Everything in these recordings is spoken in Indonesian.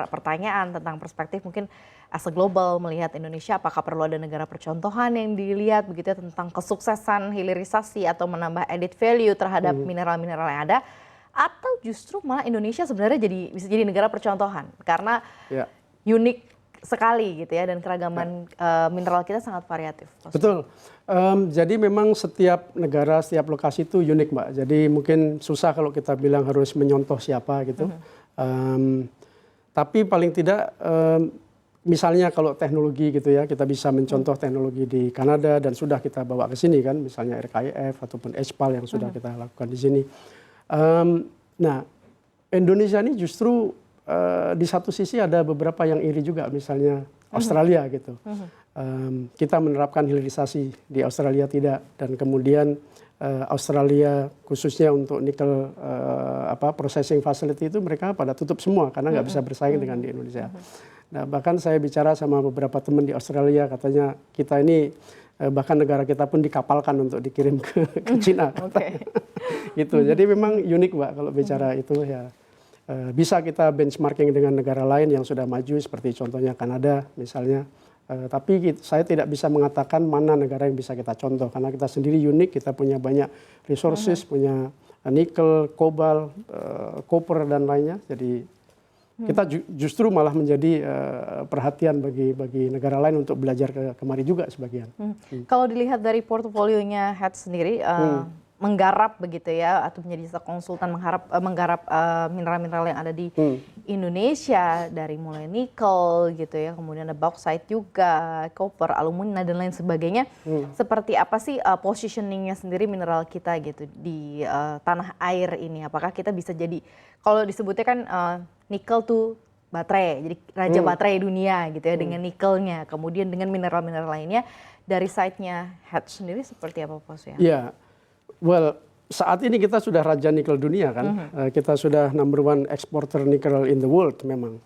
pertanyaan tentang perspektif mungkin as a global melihat Indonesia, apakah perlu ada negara percontohan yang dilihat begitu ya, tentang kesuksesan hilirisasi atau menambah added value terhadap mineral-mineral yang ada, atau justru malah Indonesia sebenarnya bisa jadi negara percontohan karena unik sekali gitu ya, dan keragaman mineral kita sangat variatif. Betul. Jadi memang setiap negara, setiap lokasi itu unik, Mbak. Jadi mungkin susah kalau kita bilang harus menyontoh siapa gitu. Tapi paling tidak, misalnya kalau teknologi gitu ya, kita bisa mencontoh teknologi di Kanada dan sudah kita bawa ke sini kan, misalnya RKIF ataupun HPAL yang sudah kita lakukan di sini. Nah, Indonesia ini justru di satu sisi ada beberapa yang iri juga, misalnya Australia gitu. Kita menerapkan hilirisasi, di Australia tidak, dan kemudian Australia khususnya untuk nikel processing facility itu mereka pada tutup semua karena nggak bisa bersaing dengan di Indonesia. Nah, bahkan saya bicara sama beberapa teman di Australia, katanya kita ini bahkan negara kita pun dikapalkan untuk dikirim ke Cina. Gitu. Jadi memang unik, Mbak, kalau bicara itu ya. Bisa kita benchmarking dengan negara lain yang sudah maju seperti contohnya Kanada misalnya. Tapi saya tidak bisa mengatakan mana negara yang bisa kita contoh karena kita sendiri unik, kita punya banyak resources, punya nikel, kobalt, copper dan lainnya. Jadi kita justru malah menjadi perhatian bagi negara lain untuk belajar kemari juga sebagian. Kalau dilihat dari portofolionya Hatch sendiri, menggarap begitu ya, atau menjadi konsultan menggarap mineral-mineral yang ada di Indonesia, dari mulai nikel gitu ya, kemudian ada bauxite juga, copper, alumina dan lain sebagainya. Seperti apa sih positioningnya sendiri mineral kita gitu di tanah air ini? Apakah kita bisa jadi, kalau disebutnya kan nikel tuh baterai, jadi raja baterai dunia gitu ya, dengan nikelnya, kemudian dengan mineral-mineral lainnya, dari site-nya Hatch sendiri seperti apa posnya? Iya. Well, saat ini kita sudah raja nikel dunia kan, kita sudah #1 exporter nikel in the world memang.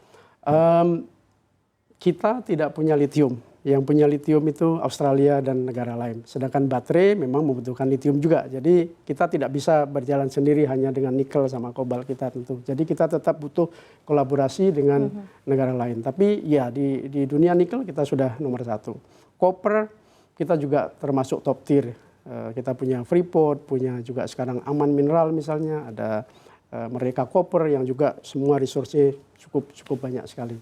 Kita tidak punya lithium, yang punya lithium itu Australia dan negara lain. Sedangkan baterai memang membutuhkan lithium juga, jadi kita tidak bisa berjalan sendiri hanya dengan nikel sama kobalt kita tentu. Jadi kita tetap butuh kolaborasi dengan negara lain. Tapi ya di dunia nikel kita sudah nomor 1. Copper kita juga termasuk top tier. Kita punya Freeport, punya juga sekarang Aman Mineral misalnya, ada Merdeka Copper yang juga semua resource-nya cukup banyak sekali.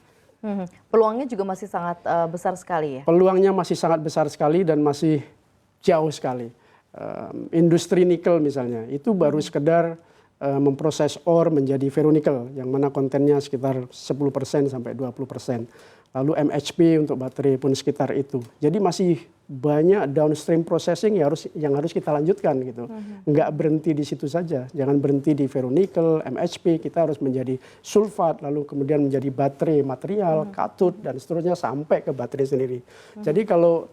Peluangnya juga masih sangat besar sekali ya? Peluangnya masih sangat besar sekali dan masih jauh sekali. Industri nikel misalnya, itu baru sekedar memproses ore menjadi ferronikel, yang mana kontennya sekitar 10% sampai 20%. Lalu MHP untuk baterai pun sekitar itu. Jadi masih banyak downstream processing yang harus kita lanjutkan gitu. Nggak berhenti di situ saja. Jangan berhenti di ferronikel, MHP, kita harus menjadi sulfat, lalu kemudian menjadi baterai material, katot dan seterusnya sampai ke baterai sendiri. Jadi kalau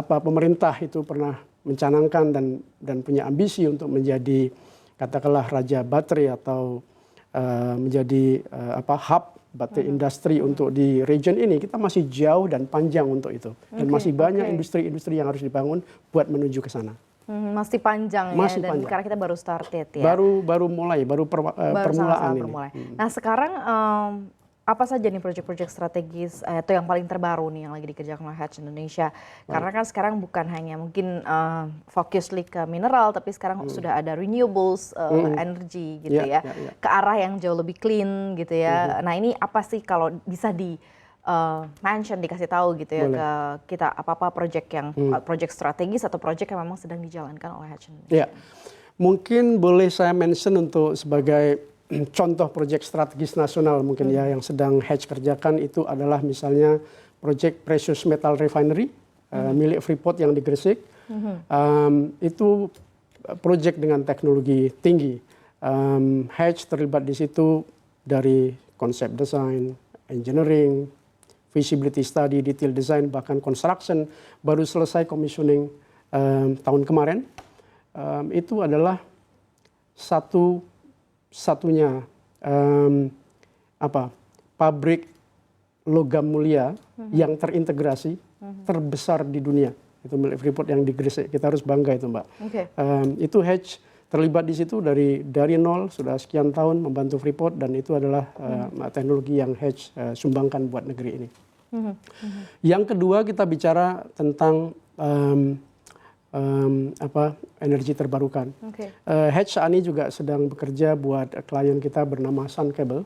pemerintah itu pernah mencanangkan dan punya ambisi untuk menjadi katakanlah raja baterai atau menjadi hub baterai industri untuk di region ini, kita masih jauh dan panjang untuk itu. Dan masih banyak industri-industri yang harus dibangun buat menuju ke sana. Masih panjang ya, dan karena kita baru started ya. Baru mulai, permulaan ini. Nah sekarang apa saja nih proyek-proyek strategis atau yang paling terbaru nih yang lagi dikerjakan oleh Hatch Indonesia? Karena kan sekarang bukan hanya mungkin fokusly ke mineral, tapi sekarang sudah ada renewables energy gitu ya, ke arah yang jauh lebih clean gitu ya. Nah ini apa sih kalau bisa di mention, dikasih tahu gitu ya ke kita, apa-apa proyek yang proyek strategis atau proyek yang memang sedang dijalankan oleh Hatch Indonesia? Ya, mungkin boleh saya mention untuk sebagai contoh proyek strategis nasional mungkin ya yang sedang Hatch kerjakan itu adalah misalnya proyek Precious Metal Refinery milik Freeport yang di Gresik. Itu proyek dengan teknologi tinggi. Hatch terlibat di situ dari konsep desain, engineering, feasibility study, detail design, bahkan construction. Baru selesai commissioning tahun kemarin. Itu adalah satunya pabrik logam mulia yang terintegrasi terbesar di dunia. Itu milik Freeport yang di Gresik. Kita harus bangga itu, Mbak. Itu Hatch terlibat di situ dari nol, sudah sekian tahun membantu Freeport, dan itu adalah teknologi yang Hatch sumbangkan buat negeri ini. Yang kedua, kita bicara tentang energi terbarukan. Hatch saat ini juga sedang bekerja buat klien kita bernama Sun Cable.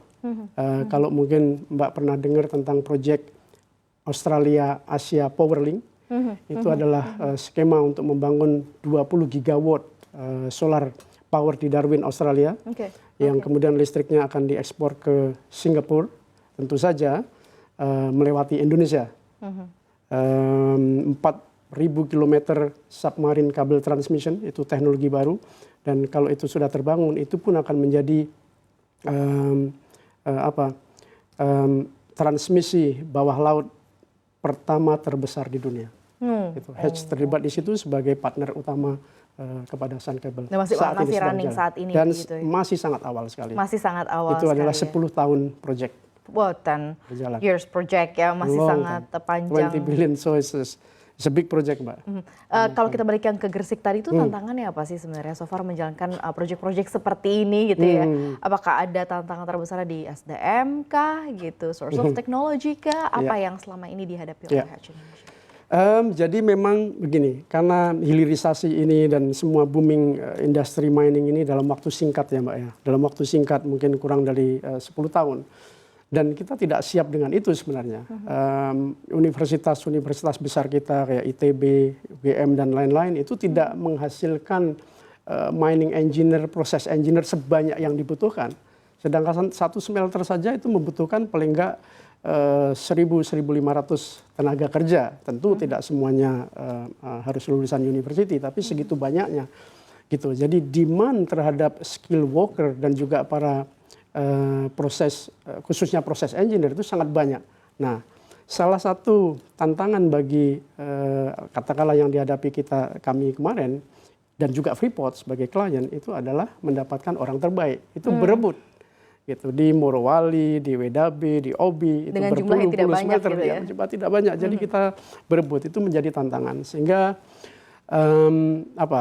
Kalau mungkin Mbak pernah dengar tentang proyek Australia Asia Powerlink, itu adalah skema untuk membangun 20 gigawatt solar power di Darwin, Australia, yang kemudian listriknya akan diekspor ke Singapura, tentu saja melewati Indonesia. 4.000 kilometer submarine kabel transmission, itu teknologi baru, dan kalau itu sudah terbangun, itu pun akan menjadi transmisi bawah laut pertama terbesar di dunia. Hatch terlibat di situ sebagai partner utama kepada Sun Cable. Dan masih running saat ini. Dan gitu ya? Masih sangat awal sekali. Masih sangat awal itu sekali. Adalah 10 tahun project. Wow, 10 years project ya, masih sangat panjang. 20 billion, so it's a big project, Mbak. Kalau kita balikan ke Gresik tadi itu tantangannya apa sih sebenarnya so far menjalankan project-project seperti ini gitu ya? Apakah ada tantangan terbesar di SDM kah gitu, source of technology kah? Apa yang selama ini dihadapi oleh Hatch Indonesia? Jadi memang begini, karena hilirisasi ini dan semua booming industri mining ini dalam waktu singkat ya Mbak ya, dalam waktu singkat mungkin kurang dari 10 tahun. Dan kita tidak siap dengan itu sebenarnya. Universitas-universitas besar kita kayak ITB, UGM dan lain-lain itu tidak menghasilkan mining engineer, proses engineer sebanyak yang dibutuhkan. Sedangkan satu smelter saja itu membutuhkan paling enggak 1.000-1.500 tenaga kerja. Tentu tidak semuanya harus lulusan university, tapi segitu banyaknya. Gitu. Jadi demand terhadap skill worker dan juga para proses, khususnya proses engineer itu sangat banyak. Nah, salah satu tantangan bagi katakanlah yang dihadapi kami kemarin dan juga Freeport sebagai klien itu adalah mendapatkan orang terbaik. Itu berebut gitu di Morowali, di WDB, di Obi, dengan itu jumlah yang tidak banyak gitu ya. Jumlah tidak banyak. Jadi kita berebut, itu menjadi tantangan sehingga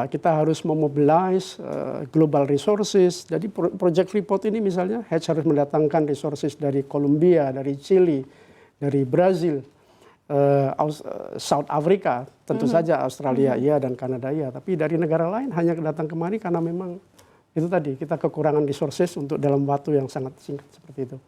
kita harus memobilize global resources. Jadi project Freeport ini misalnya Hatch harus mendatangkan resources dari Colombia, dari Chili, dari Brazil, South Africa, tentu saja Australia ya dan Kanada ya. Tapi dari negara lain hanya datang kemari karena memang itu tadi kita kekurangan resources untuk dalam waktu yang sangat singkat seperti itu.